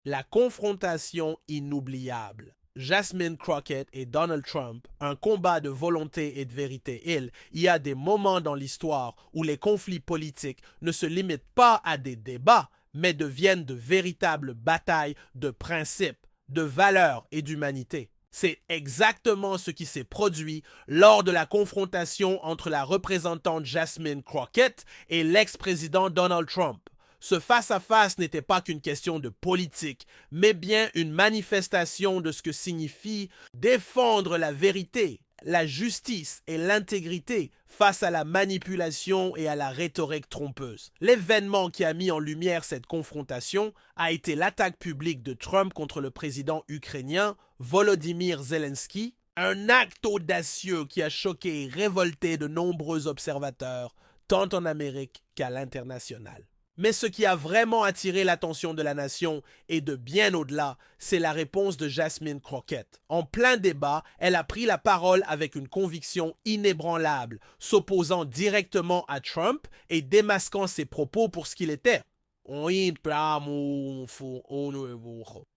La confrontation inoubliable. Jasmine Crockett et Donald Trump, un combat de volonté et de vérité. Il y a des moments dans l'histoire où les conflits politiques ne se limitent pas à des débats, mais deviennent de véritables batailles de principes, de valeurs et d'humanité. C'est exactement ce qui s'est produit lors de la confrontation entre la représentante Jasmine Crockett et l'ex-président Donald Trump. Ce face-à-face n'était pas qu'une question de politique, mais bien une manifestation de ce que signifie défendre la vérité, la justice et l'intégrité face à la manipulation et à la rhétorique trompeuse. L'événement qui a mis en lumière cette confrontation a été l'attaque publique de Trump contre le président ukrainien Volodymyr Zelensky, un acte audacieux qui a choqué et révolté de nombreux observateurs, tant en Amérique qu'à l'international. Mais ce qui a vraiment attiré l'attention de la nation et de bien au-delà, c'est la réponse de Jasmine Crockett. En plein débat, elle a pris la parole avec une conviction inébranlable, s'opposant directement à Trump et démasquant ses propos pour ce qu'il était.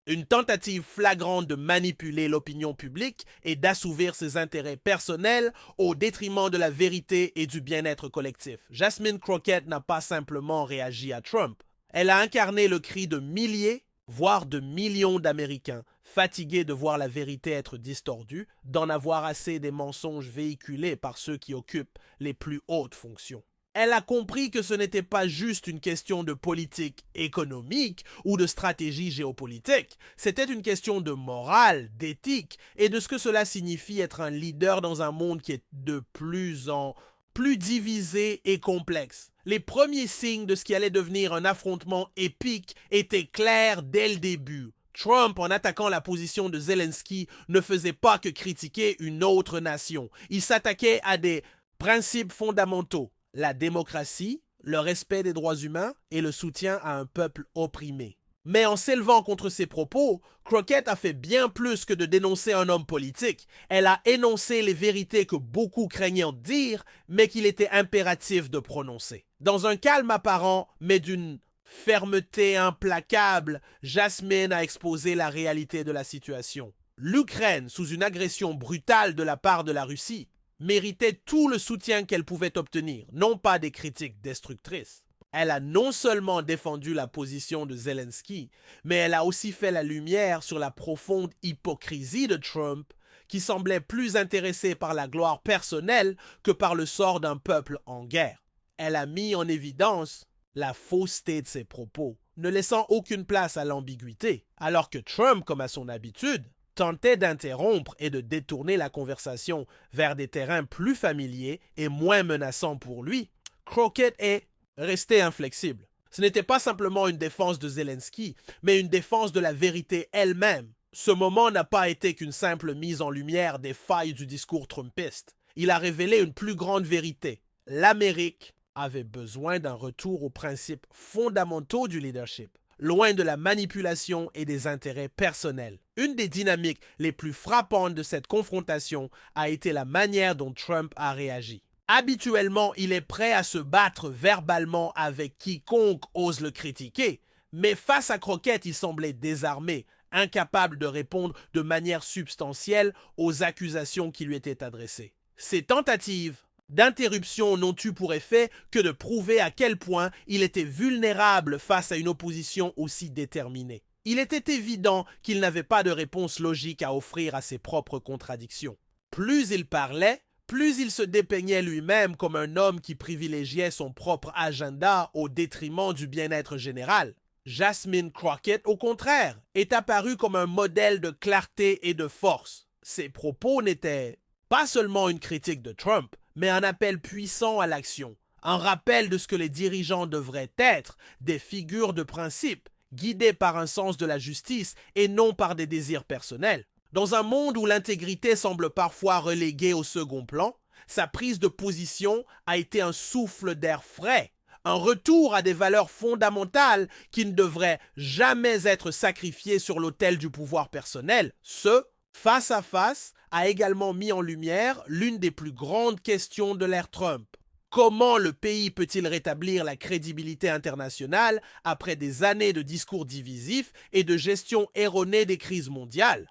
Une tentative flagrante de manipuler l'opinion publique et d'assouvir ses intérêts personnels au détriment de la vérité et du bien-être collectif. Jasmine Crockett n'a pas simplement réagi à Trump. Elle a incarné le cri de milliers, voire de millions d'Américains, fatigués de voir la vérité être distordue, d'en avoir assez des mensonges véhiculés par ceux qui occupent les plus hautes fonctions. Elle a compris que ce n'était pas juste une question de politique économique ou de stratégie géopolitique, c'était une question de morale, d'éthique et de ce que cela signifie être un leader dans un monde qui est de plus en plus divisé et complexe. Les premiers signes de ce qui allait devenir un affrontement épique étaient clairs dès le début. Trump, en attaquant la position de Zelensky, ne faisait pas que critiquer une autre nation. Il s'attaquait à des principes fondamentaux. La démocratie, le respect des droits humains et le soutien à un peuple opprimé. Mais en s'élevant contre ces propos, Crockett a fait bien plus que de dénoncer un homme politique. Elle a énoncé les vérités que beaucoup craignaient de dire, mais qu'il était impératif de prononcer. Dans un calme apparent, mais d'une fermeté implacable, Jasmine a exposé la réalité de la situation. L'Ukraine, sous une agression brutale de la part de la Russie, méritait tout le soutien qu'elle pouvait obtenir, non pas des critiques destructrices. Elle a non seulement défendu la position de Zelensky, mais elle a aussi fait la lumière sur la profonde hypocrisie de Trump, qui semblait plus intéressé par la gloire personnelle que par le sort d'un peuple en guerre. Elle a mis en évidence la fausseté de ses propos, ne laissant aucune place à l'ambiguïté, alors que Trump, comme à son habitude, tentait d'interrompre et de détourner la conversation vers des terrains plus familiers et moins menaçants pour lui. Crockett est resté inflexible. Ce n'était pas simplement une défense de Zelensky, mais une défense de la vérité elle-même. Ce moment n'a pas été qu'une simple mise en lumière des failles du discours trumpiste. Il a révélé une plus grande vérité. L'Amérique avait besoin d'un retour aux principes fondamentaux du leadership, loin de la manipulation et des intérêts personnels. Une des dynamiques les plus frappantes de cette confrontation a été la manière dont Trump a réagi. Habituellement, il est prêt à se battre verbalement avec quiconque ose le critiquer, mais face à Crockett, il semblait désarmé, incapable de répondre de manière substantielle aux accusations qui lui étaient adressées. Ces tentatives d'interruption n'ont eu pour effet que de prouver à quel point il était vulnérable face à une opposition aussi déterminée. Il était évident qu'il n'avait pas de réponse logique à offrir à ses propres contradictions. Plus il parlait, plus il se dépeignait lui-même comme un homme qui privilégiait son propre agenda au détriment du bien-être général. Jasmine Crockett, au contraire, est apparue comme un modèle de clarté et de force. Ses propos n'étaient pas seulement une critique de Trump, mais un appel puissant à l'action, un rappel de ce que les dirigeants devraient être, des figures de principe, guidées par un sens de la justice et non par des désirs personnels. Dans un monde où l'intégrité semble parfois reléguée au second plan, sa prise de position a été un souffle d'air frais, un retour à des valeurs fondamentales qui ne devraient jamais être sacrifiées sur l'autel du pouvoir personnel. Ce face à face a également mis en lumière l'une des plus grandes questions de l'ère Trump. Comment le pays peut-il rétablir la crédibilité internationale après des années de discours divisifs et de gestion erronée des crises mondiales?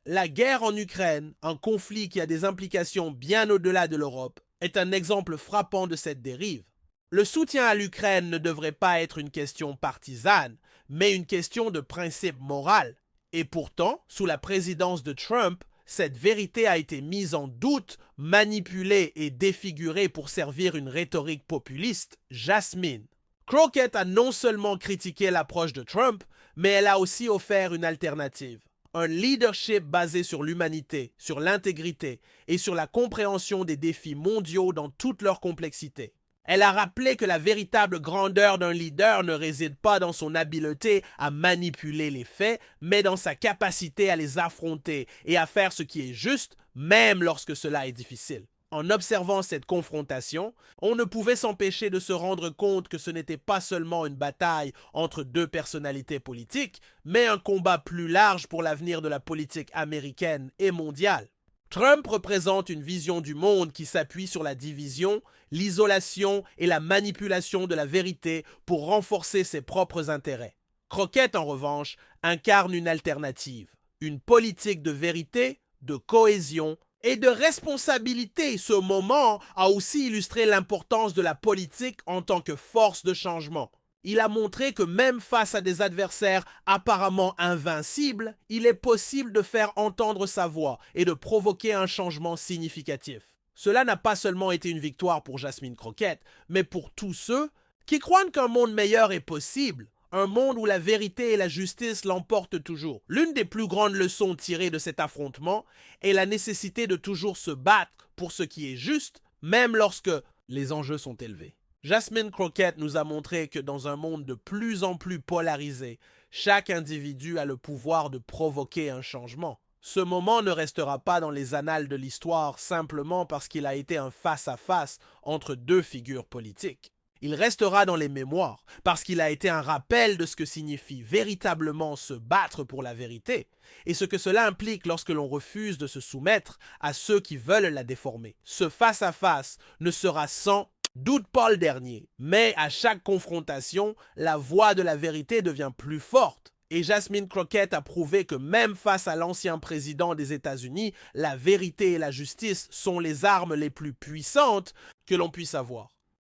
La guerre en Ukraine, un conflit qui a des implications bien au-delà de l'Europe, est un exemple frappant de cette dérive. Le soutien à l'Ukraine ne devrait pas être une question partisane, mais une question de principe moral. Et pourtant, sous la présidence de Trump, cette vérité a été mise en doute, manipulée et défigurée pour servir une rhétorique populiste. Jasmine Crockett a non seulement critiqué l'approche de Trump, mais elle a aussi offert une alternative. Un leadership basé sur l'humanité, sur l'intégrité et sur la compréhension des défis mondiaux dans toute leur complexité. Elle a rappelé que la véritable grandeur d'un leader ne réside pas dans son habileté à manipuler les faits, mais dans sa capacité à les affronter et à faire ce qui est juste, même lorsque cela est difficile. En observant cette confrontation, on ne pouvait s'empêcher de se rendre compte que ce n'était pas seulement une bataille entre deux personnalités politiques, mais un combat plus large pour l'avenir de la politique américaine et mondiale. Trump représente une vision du monde qui s'appuie sur la division, l'isolation et la manipulation de la vérité pour renforcer ses propres intérêts. Crockett, en revanche, incarne une alternative, une politique de vérité, de cohésion et de responsabilité. Ce moment a aussi illustré l'importance de la politique en tant que force de changement. Il a montré que même face à des adversaires apparemment invincibles, il est possible de faire entendre sa voix et de provoquer un changement significatif. Cela n'a pas seulement été une victoire pour Jasmine Crockett, mais pour tous ceux qui croient qu'un monde meilleur est possible, un monde où la vérité et la justice l'emportent toujours. L'une des plus grandes leçons tirées de cet affrontement est la nécessité de toujours se battre pour ce qui est juste, même lorsque les enjeux sont élevés. Jasmine Crockett nous a montré que dans un monde de plus en plus polarisé, chaque individu a le pouvoir de provoquer un changement. Ce moment ne restera pas dans les annales de l'histoire simplement parce qu'il a été un face-à-face entre deux figures politiques. Il restera dans les mémoires parce qu'il a été un rappel de ce que signifie véritablement se battre pour la vérité et ce que cela implique lorsque l'on refuse de se soumettre à ceux qui veulent la déformer. Ce face-à-face ne sera sans doute pas le dernier, mais à chaque confrontation, la voix de la vérité devient plus forte. Et Jasmine Crockett a prouvé que même face à l'ancien président des États-Unis, la vérité et la justice sont les armes les plus puissantes que l'on puisse avoir.